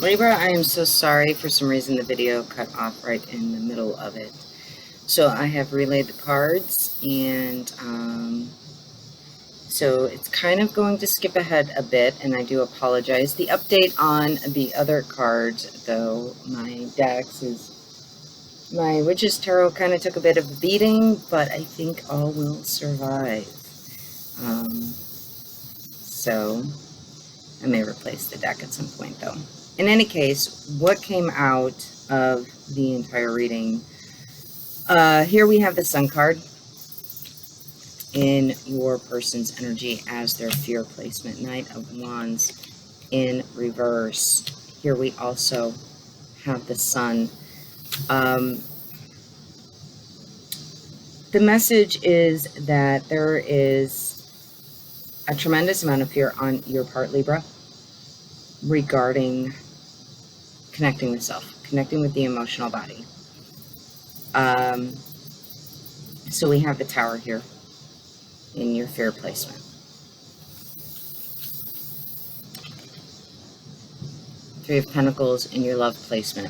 Libra, I am so sorry. For some reason, the video cut off right in the middle of it. So I have relayed the cards, and so it's kind of going to skip ahead a bit, and I do apologize. The update on the other cards, though, my Witch's Tarot kind of took a bit of a beating, but I think all will survive. So I may replace the deck at some point, though. In any case, what came out of the entire reading? Here we have the Sun card in your person's energy as their fear placement. Knight of Wands in reverse. Here we also have the Sun. The message is that there is a tremendous amount of fear on your part, Libra, regarding connecting with self, connecting with the emotional body. So we have the Tower here in your fear placement. Three of Pentacles in your love placement.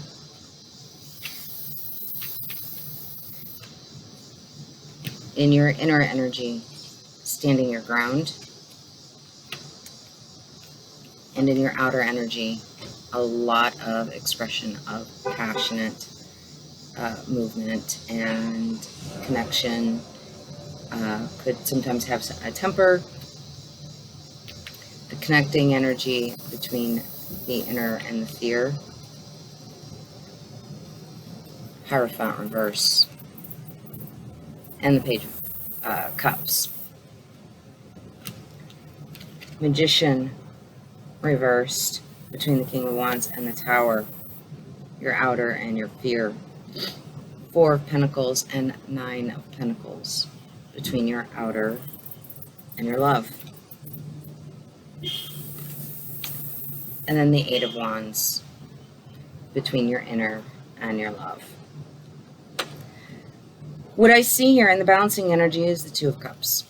In your inner energy, standing your ground. And in your outer energy, a lot of expression of passionate movement and connection. Could sometimes have a temper. The connecting energy between the inner and the fear. Hierophant reverse. And the Page of Cups. Magician reversed between the King of Wands and the Tower. Your outer and your fear. Four of Pentacles and Nine of Pentacles between your outer and your love. And then the Eight of Wands between your inner and your love. What I see here in the balancing energy is the Two of Cups.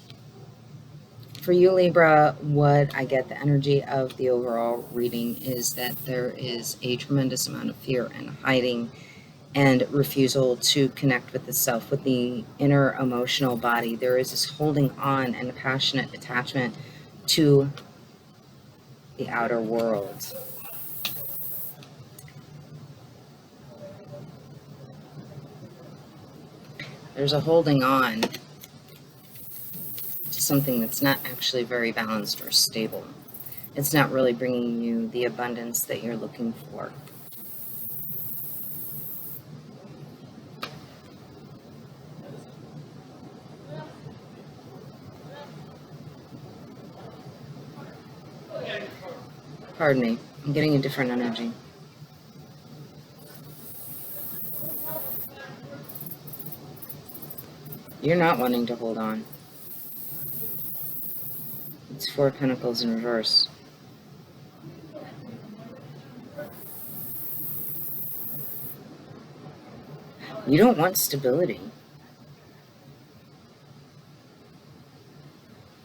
For you, Libra, what I get the energy of the overall reading is that there is a tremendous amount of fear and hiding and refusal to connect with the self, with the inner emotional body. There is this holding on and a passionate attachment to the outer world. There's a holding on to something that's not actually very balanced or stable. It's not really bringing you the abundance that you're looking for. Pardon me, I'm getting a different energy. You're not wanting to hold on. It's Four of Pentacles in reverse. You don't want stability.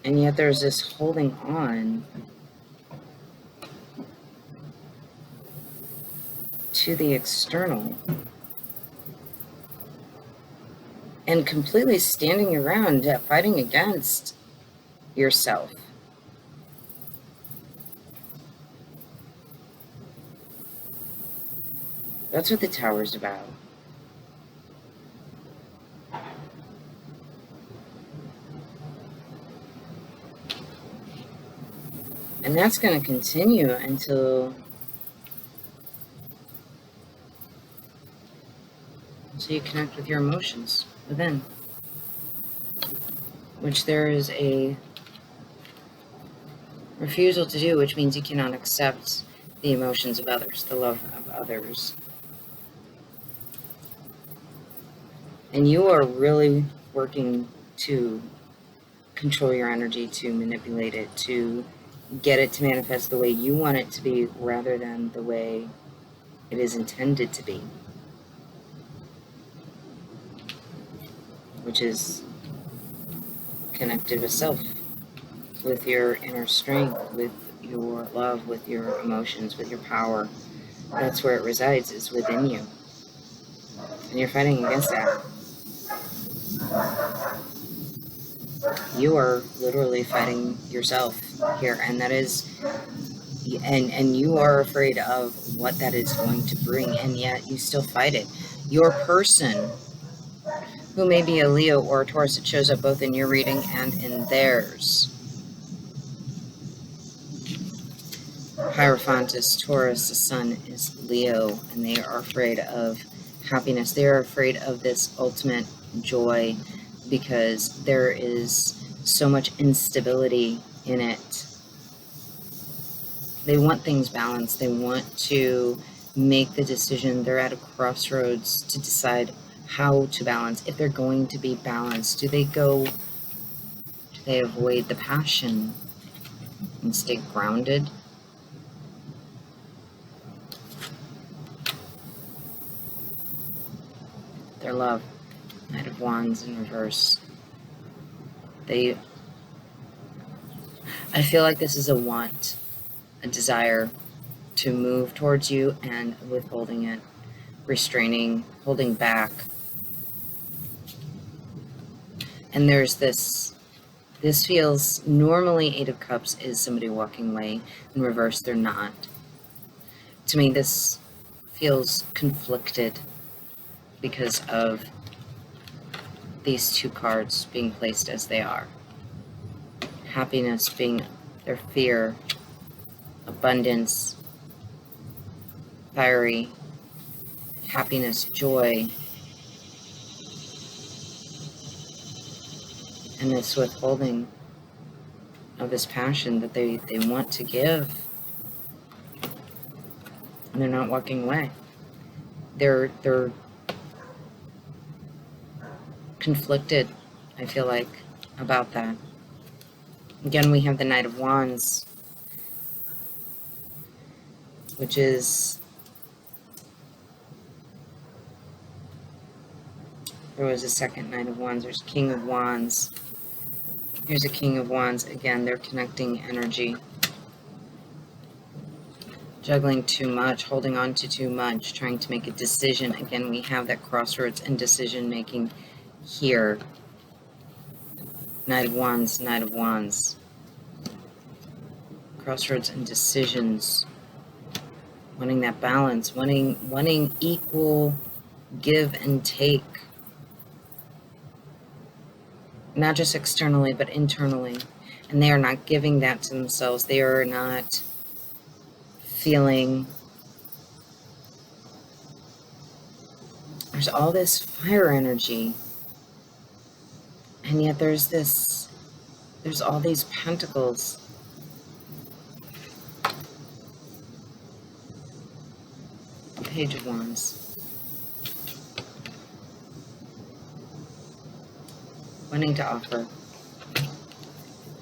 And yet there's this holding on to the external and completely standing your ground, fighting against yourself. That's what the Tower's about. And that's going to continue until you connect with your emotions within, which there is a refusal to do, which means you cannot accept the emotions of others, the love of others. And you are really working to control your energy, to manipulate it, to get it to manifest the way you want it to be rather than the way it is intended to be, which is connected with self, with your inner strength, with your love, with your emotions, with your power, That's where it resides, is within you. And you're fighting against that. You are literally fighting yourself here, and that is, and you are afraid of what that is going to bring, and yet you still fight it. Your person, who may be a Leo or a Taurus, it shows up both in your reading and in theirs. Hierophant is Taurus, the sun is Leo, and they are afraid of happiness. They are afraid of this ultimate joy because there is so much instability in it. They want things balanced. They want to make the decision. They're at a crossroads to decide how to balance. If they're going to be balanced, do they avoid the passion and stay grounded? Their love, Knight of Wands in reverse. I feel like this is a want, a desire to move towards you, and withholding it, restraining, holding back. And there's this feels, normally Eight of Cups is somebody walking away. In reverse, they're not. To me, this feels conflicted because of these two cards being placed as they are. Happiness being their fear, abundance, fiery, happiness, joy, and this withholding of this passion that they want to give, and they're not walking away. They're conflicted, I feel like, about that. Again, we have the Knight of Wands, which is, there was a second Knight of Wands, there's King of Wands. Here's a King of Wands. Again, they're connecting energy. Juggling too much, holding on to too much, trying to make a decision. Again, we have that crossroads and decision making here. Knight of Wands, Knight of Wands. Crossroads and decisions. Wanting that balance, wanting equal give and take. Not just externally, but internally. And they are not giving that to themselves. They are not feeling. There's all this fire energy. And yet there's all these pentacles. Page of Wands. Wanting to offer,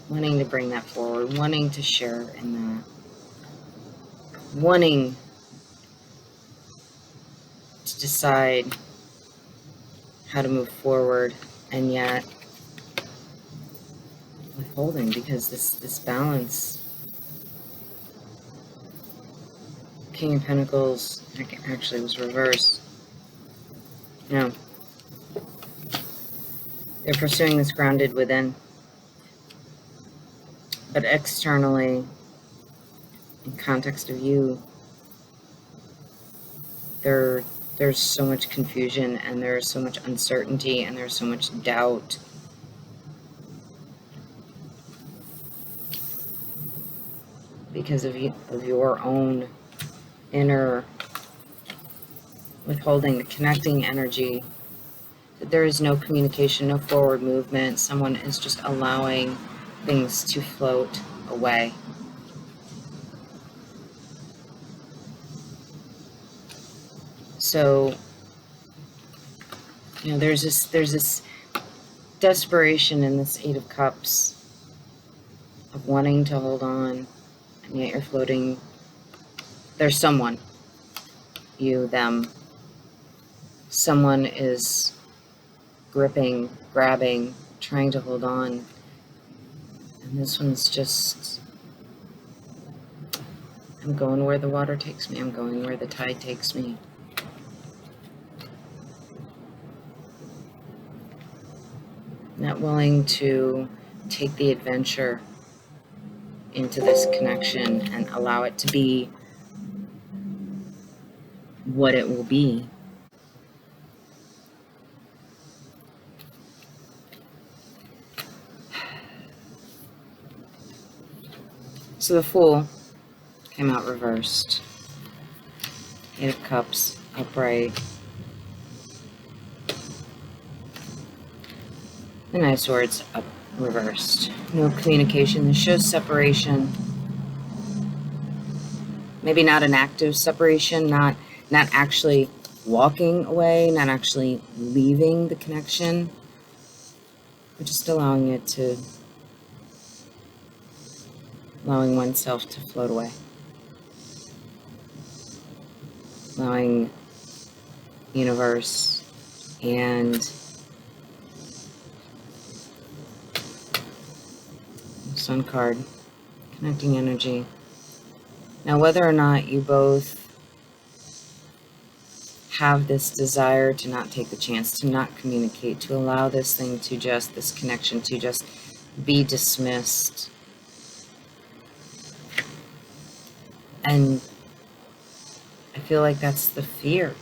wanting to bring that forward, wanting to share in that, wanting to decide how to move forward, and yet withholding, because this balance. King of Pentacles actually was reversed. No. They're pursuing this grounded within. But externally, in context of you, there's so much confusion, and there's so much uncertainty, and there's so much doubt. Because of your own inner withholding, the connecting energy. There is no communication, no forward movement. Someone is just allowing things to float away. So, there's this desperation in this Eight of Cups of wanting to hold on, and yet you're floating. There's someone, you, them. Someone is gripping, grabbing, trying to hold on. And this one's just I'm going where the water takes me. I'm going where the tide takes me. Not willing to take the adventure into this connection and allow it to be what it will be. So the Fool came out reversed. Eight of Cups, upright. The Knight of Swords, up, reversed. No communication. This shows separation. Maybe not an active separation, not actually walking away, not actually leaving the connection, but just allowing oneself to float away. Allowing universe and Sun card, connecting energy. Now, whether or not you both have this desire to not take the chance, to not communicate, to allow this thing to just, this connection to just be dismissed. And I feel like that's the fear.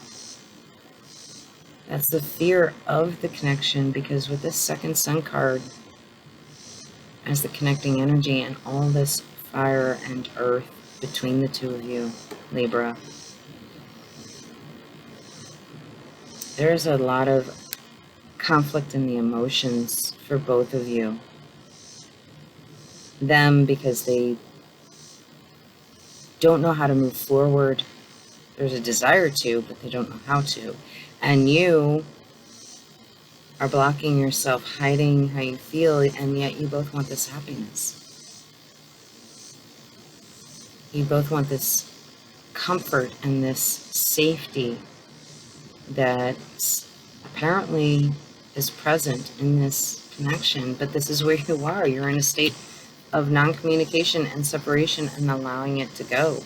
That's the fear of the connection, because with this second Sun card as the connecting energy and all this fire and earth between the two of you, Libra, there's a lot of conflict in the emotions for both of you. Them because they don't know how to move forward. There's a desire to, but they don't know how to. And you are blocking yourself, hiding how you feel, and yet you both want this happiness. You both want this comfort and this safety that apparently is present in this connection, but this is where you are. You're in a state of non-communication and separation and allowing it to go.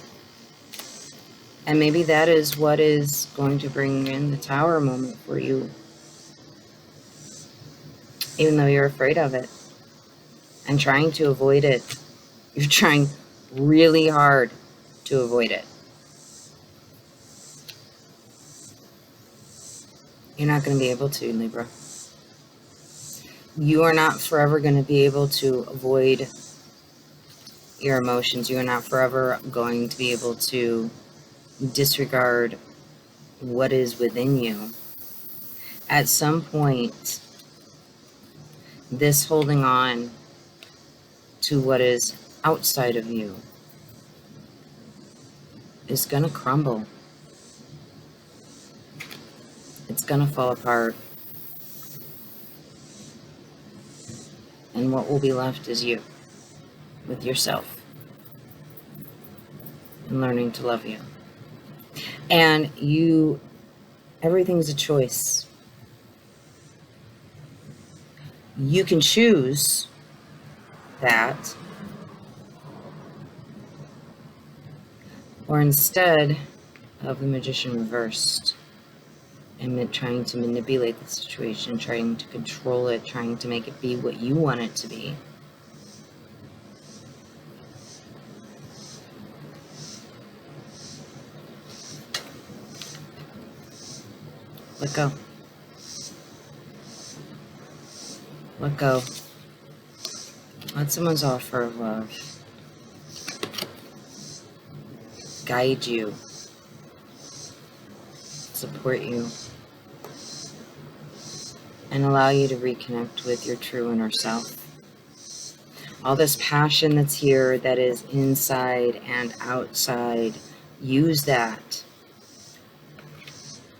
And maybe that is what is going to bring in the Tower moment for you, even though you're afraid of it and trying to avoid it. You're trying really hard to avoid it. You're not going to be able to, Libra. You are not forever going to be able to avoid your emotions. You are not forever going to be able to disregard what is within you. At some point, this holding on to what is outside of you is going to crumble. It's going to fall apart. And what will be left is you, with yourself, and learning to love you. And everything's a choice. You can choose that, or instead of the Magician reversed, and trying to manipulate the situation, trying to control it, trying to make it be what you want it to be, let go. Let go. Let someone's offer of love guide you, support you, and allow you to reconnect with your true inner self. All this passion that's here, that is inside and outside, use that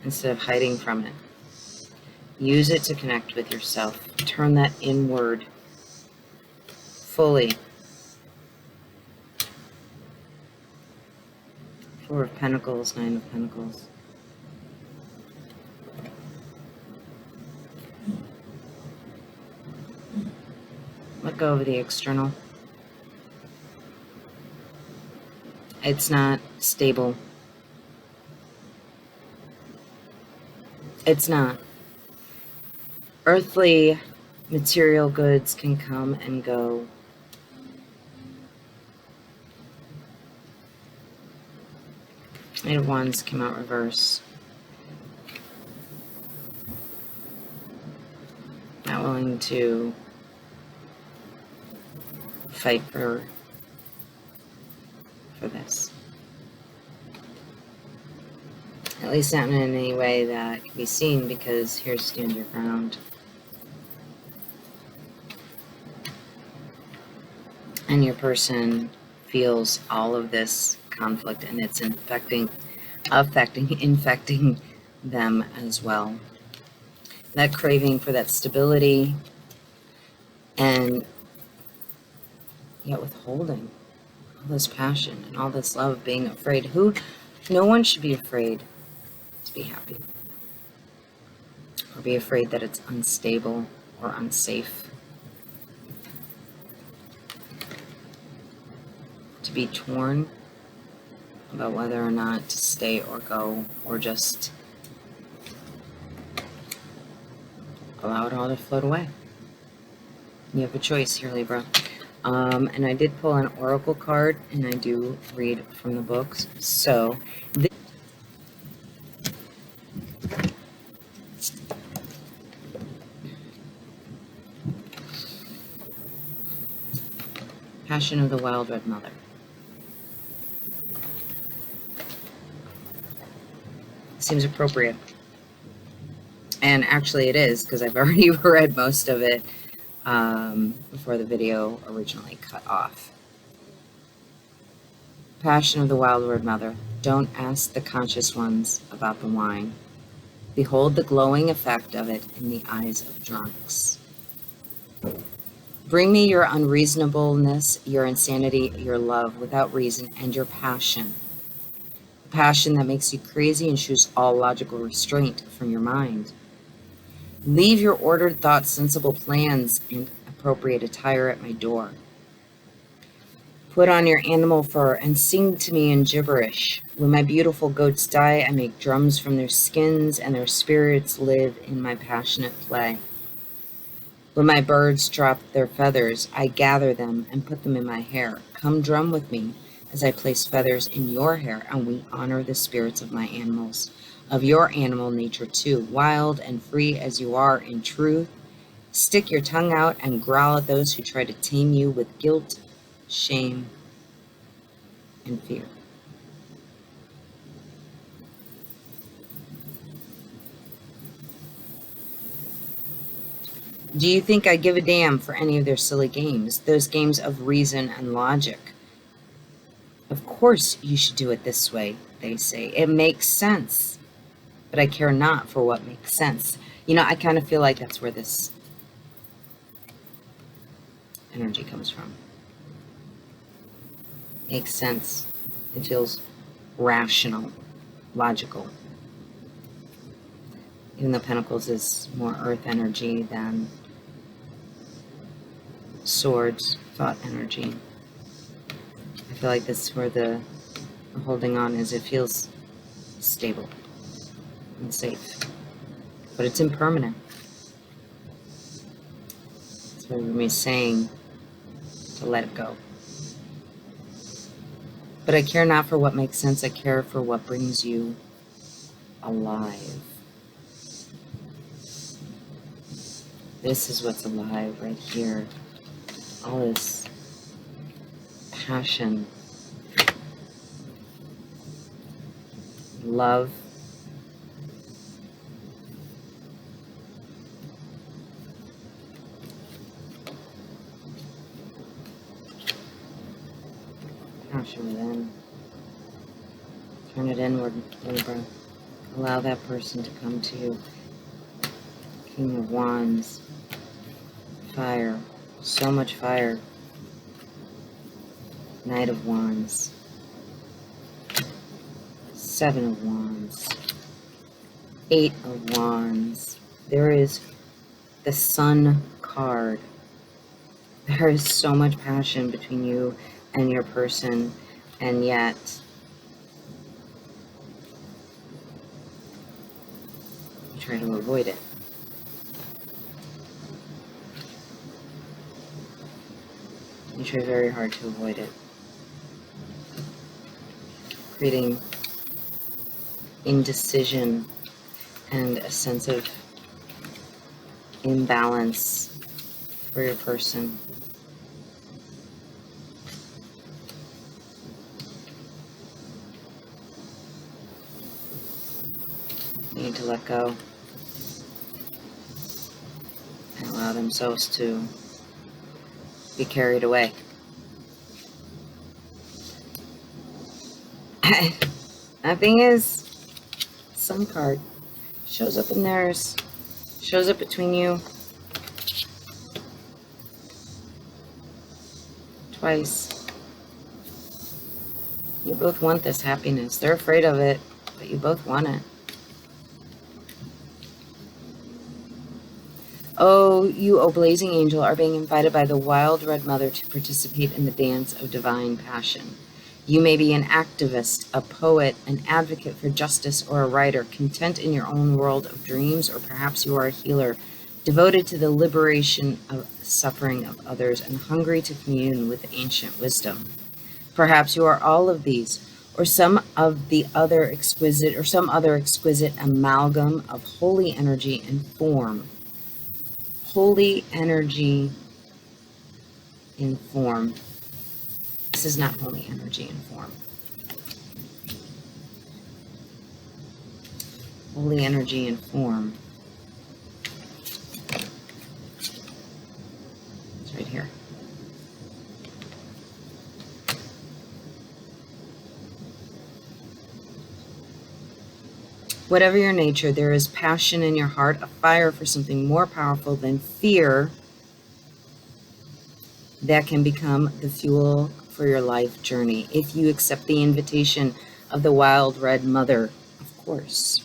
instead of hiding from it. Use it to connect with yourself. Turn that inward fully. Four of Pentacles, Nine of Pentacles. Let go of the external It's not stable. It's not. Earthly material goods can come and go. Eight of Wands came out reverse. Not willing to fight for this. At least not in any way that can be seen, because here's stand your ground. And your person feels all of this conflict, and it's infecting them as well. That craving for that stability, and yet withholding all this passion and all this love, being afraid. No one should be afraid to be happy, or be afraid that it's unstable or unsafe. To be torn about whether or not to stay or go, or just allow it all to float away. You have a choice here, Libra. And I did pull an oracle card, and I do read from the books. So, Passion of the Wild Red Mother. Seems appropriate. And actually it is, because I've already read most of it before the video originally cut off. Passion of the Wild Red Mother. Don't ask the conscious ones about the wine. Behold the glowing effect of it in the eyes of drunks. Bring me your unreasonableness, your insanity, your love without reason, and your passion. Passion that makes you crazy and shoots all logical restraint from your mind. Leave your ordered thoughts, sensible plans, and appropriate attire at my door. Put on your animal fur and sing to me in gibberish. When my beautiful goats die, I make drums from their skins, and their spirits live in my passionate play. When my birds drop their feathers, I gather them and put them in my hair. Come drum with me as I place feathers in your hair, and we honor the spirits of my animals, of your animal nature too, wild and free as you are in truth. Stick your tongue out and growl at those who try to tame you with guilt, shame, and fear. Do you think I give a damn for any of their silly games, those games of reason and logic? Of course you should do it this way, they say. It makes sense, but I care not for what makes sense. You know, I kind of feel like that's where this energy comes from. Makes sense. It feels rational, logical. Even though Pentacles is more earth energy than Swords, thought energy. I feel like this is where the holding on is. It feels stable and safe, but it's impermanent. That's what me saying to let it go. But I care not for what makes sense. I care for what brings you alive. This is what's alive right here. All this passion, love, passion within. Turn it inward, Libra. Allow that person to come to you. King of Wands. Fire. So much fire. Knight of Wands. Seven of Wands. Eight of Wands. There is the Sun card. There is so much passion between you and your person. and yet you try to avoid it. You try very hard to avoid it, creating indecision and a sense of imbalance for your person. You need to let go and allow themselves to be carried away. That thing is, Sun card shows up in theirs, shows up between you twice. You both want this happiness. They're afraid of it, but you both want it. Oh, you, O blazing angel, are being invited by the wild red mother to participate in the dance of divine passion. You may be an activist, a poet, an advocate for justice, or a writer, content in your own world of dreams, or perhaps you are a healer, devoted to the liberation of suffering of others and hungry to commune with ancient wisdom. Perhaps you are all of these, or some other exquisite amalgam of holy energy and form. Holy energy in form. This is not holy energy in form. Holy energy in form. It's right here. Whatever your nature, there is passion in your heart, a fire for something more powerful than fear that can become the fuel for your life journey. If you accept the invitation of the wild red mother, of course.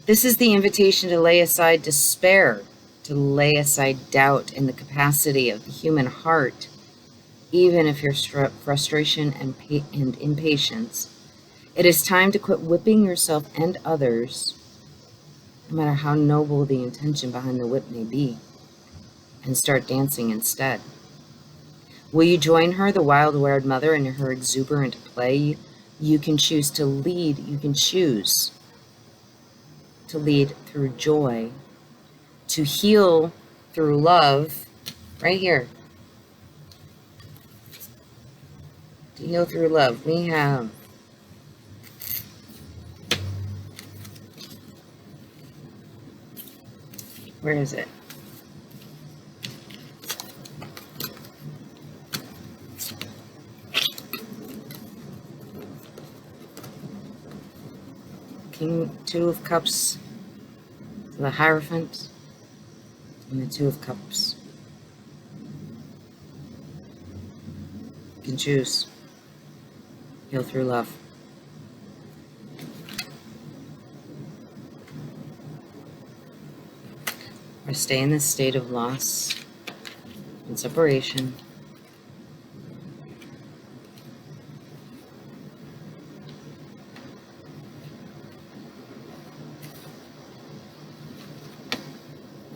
This is the invitation to lay aside despair, to lay aside doubt in the capacity of the human heart, even if your frustration and impatience. It is time to quit whipping yourself and others, no matter how noble the intention behind the whip may be, and start dancing instead. Will you join her, the wild red mother, in her exuberant play? You can choose to lead. You can choose to lead through joy, to heal through love, right here. To heal through love. We have where is it? King, Two of Cups, the Hierophant, and the Two of Cups. You can choose. Heal through love. Or stay in this state of loss and separation.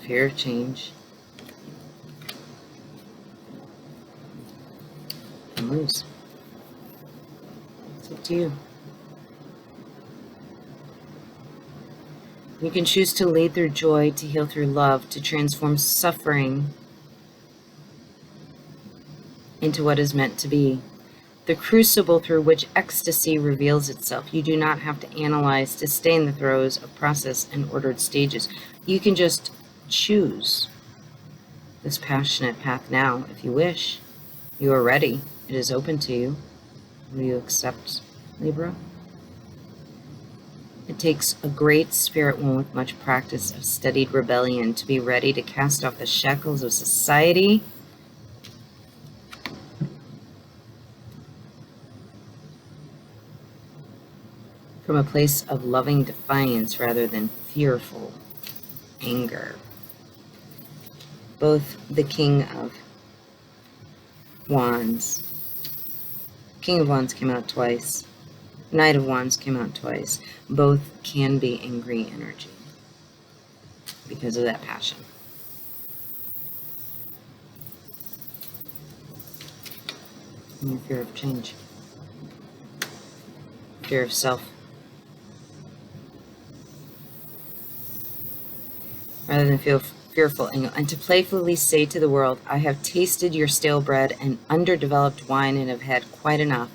Fear of change. And lose. It's up to you. You can choose to lead through joy, to heal through love, to transform suffering into what is meant to be. The crucible through which ecstasy reveals itself. You do not have to analyze to stay in the throes of process and ordered stages. You can just choose this passionate path now if you wish. You are ready. It is open to you. Will you accept, Libra? It takes a great spirit one with much practice of studied rebellion to be ready to cast off the shackles of society from a place of loving defiance rather than fearful anger. Both the King of Wands King of Wands came out twice. Knight of Wands came out twice. Both can be angry energy because of that passion. And your fear of change. Fear of self. Rather than feel fearful, and to playfully say to the world, I have tasted your stale bread and underdeveloped wine and have had quite enough.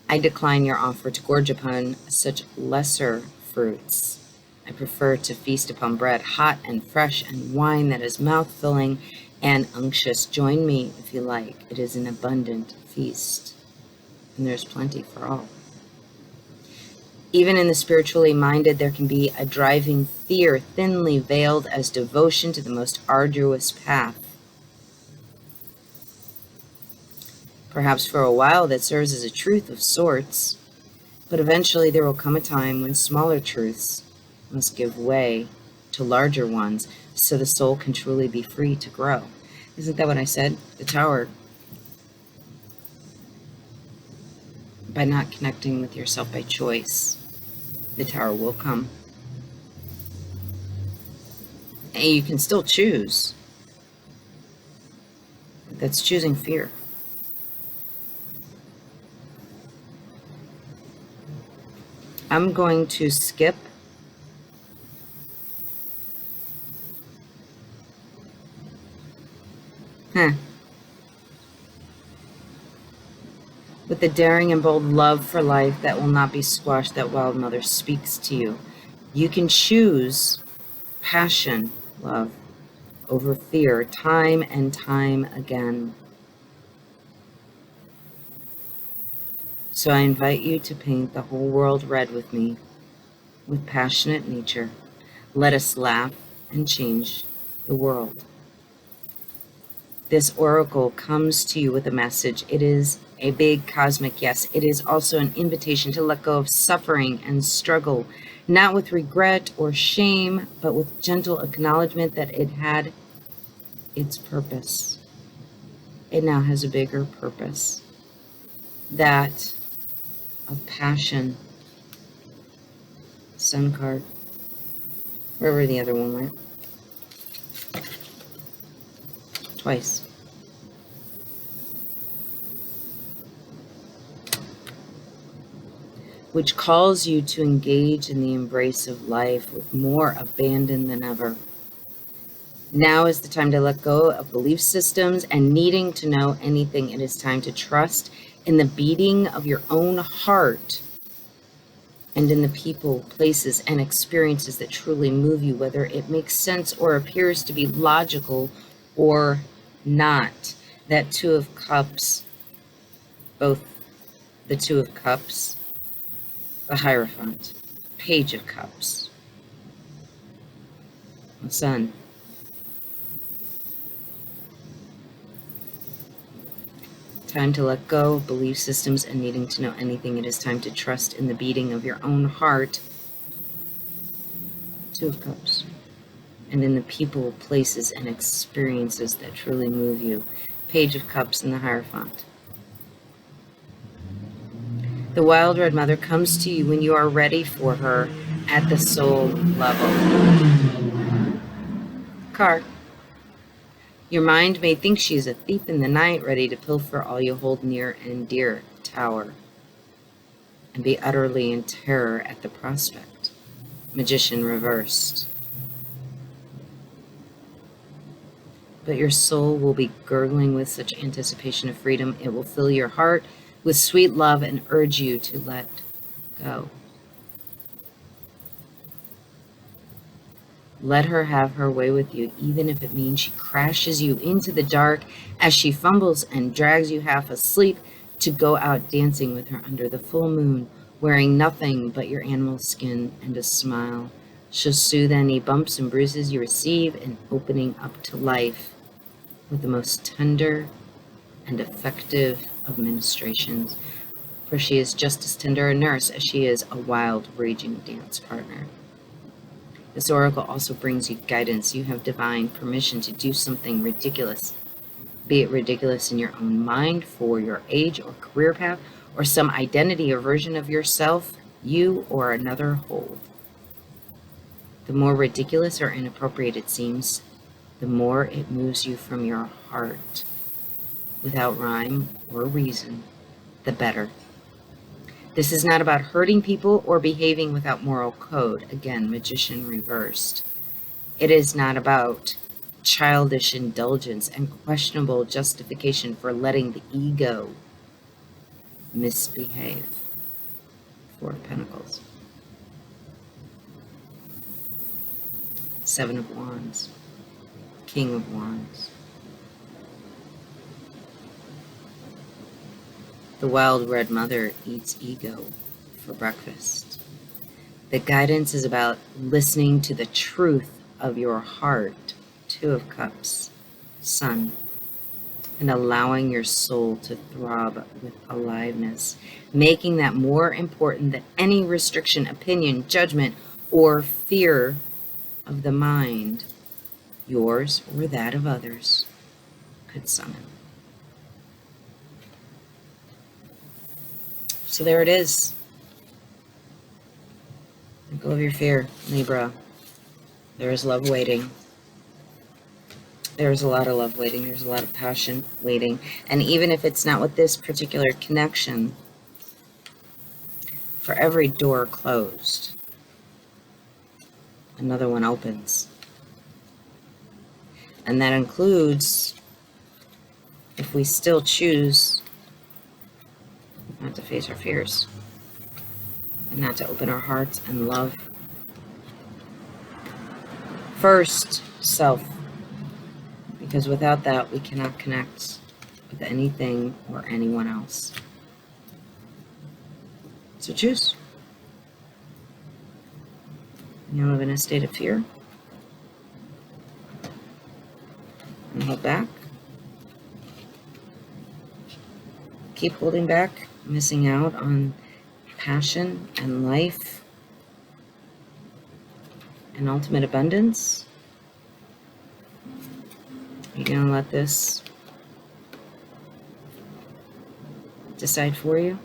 I decline your offer to gorge upon such lesser fruits. I prefer to feast upon bread hot and fresh and wine that is mouth-filling and unctuous. Join me if you like. It is an abundant feast, and there's plenty for all. Even in the spiritually minded, there can be a driving fear, thinly veiled as devotion to the most arduous path. Perhaps for a while that serves as a truth of sorts, but eventually there will come a time when smaller truths must give way to larger ones so the soul can truly be free to grow. Isn't that what I said? The Tower. By not connecting with yourself by choice, the Tower will come. And you can still choose. That's choosing fear. I'm going to skip with the daring and bold love for life that will not be squashed, that Wild Mother speaks to you. You can choose passion, love, over fear, time and time again. So I invite you to paint the whole world red with me, with passionate nature. Let us laugh and change the world. This oracle comes to you with a message. It is a big cosmic yes. It is also an invitation to let go of suffering and struggle, not with regret or shame, but with gentle acknowledgement that it had its purpose. It now has a bigger purpose, that of passion. Sun card, wherever the other one went. Twice. Which calls you to engage in the embrace of life with more abandon than ever. Now is the time to let go of belief systems and needing to know anything. It is time to trust in the beating of your own heart and in the people, places, and experiences that truly move you, whether it makes sense or appears to be logical or not. That Two of Cups, both the Two of Cups, the Hierophant, Page of Cups, the Sun. Time to let go of belief systems and needing to know anything. It is time to trust in the beating of your own heart. Two of Cups. And in the people, places, and experiences that truly move you. Page of Cups and the Hierophant. The Wild Red Mother comes to you when you are ready for her at the soul level. Card. Your mind may think she is a thief in the night, ready to pilfer all you hold near and dear. Tower. And be utterly in terror at the prospect. Magician reversed. But your soul will be gurgling with such anticipation of freedom. It will fill your heart with sweet love and urge you to let go. Let her have her way with you, even if it means she crashes you into the dark as she fumbles and drags you half asleep to go out dancing with her under the full moon, wearing nothing but your animal skin and a smile. She'll soothe any bumps and bruises you receive in opening up to life with the most tender and effective of ministrations, for she is just as tender a nurse as she is a wild, raging dance partner. This oracle also brings you guidance. You have divine permission to do something ridiculous, be it ridiculous in your own mind for your age or career path, or some identity or version of yourself you or another hold. The more ridiculous or inappropriate it seems, the more it moves you from your heart without rhyme or reason, the better. This is not about hurting people or behaving without moral code. Again, magician reversed. It is not about childish indulgence and questionable justification for letting the ego misbehave. Four of Pentacles. Seven of Wands. King of Wands. The wild red mother eats ego for breakfast. The guidance is about listening to the truth of your heart. Two of Cups. Sun. And allowing your soul to throb with aliveness, making that more important than any restriction, opinion, judgment, or fear of the mind, yours or that of others, could summon. So there it is. Let go of your fear, Libra. There is love waiting. There's a lot of love waiting. There's a lot of passion waiting. And even if it's not with this particular connection, for every door closed, another one opens. And that includes if we still choose not to face our fears and not to open our hearts and love. First, self. Because without that, we cannot connect with anything or anyone else. So choose. You live in a state of fear and hold back. Keep holding back, missing out on passion and life and ultimate abundance. You're going to let this decide for you?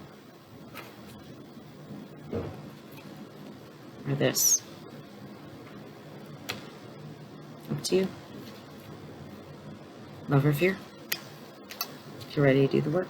Or this? Up to you. Love or fear? If you're ready to do the work.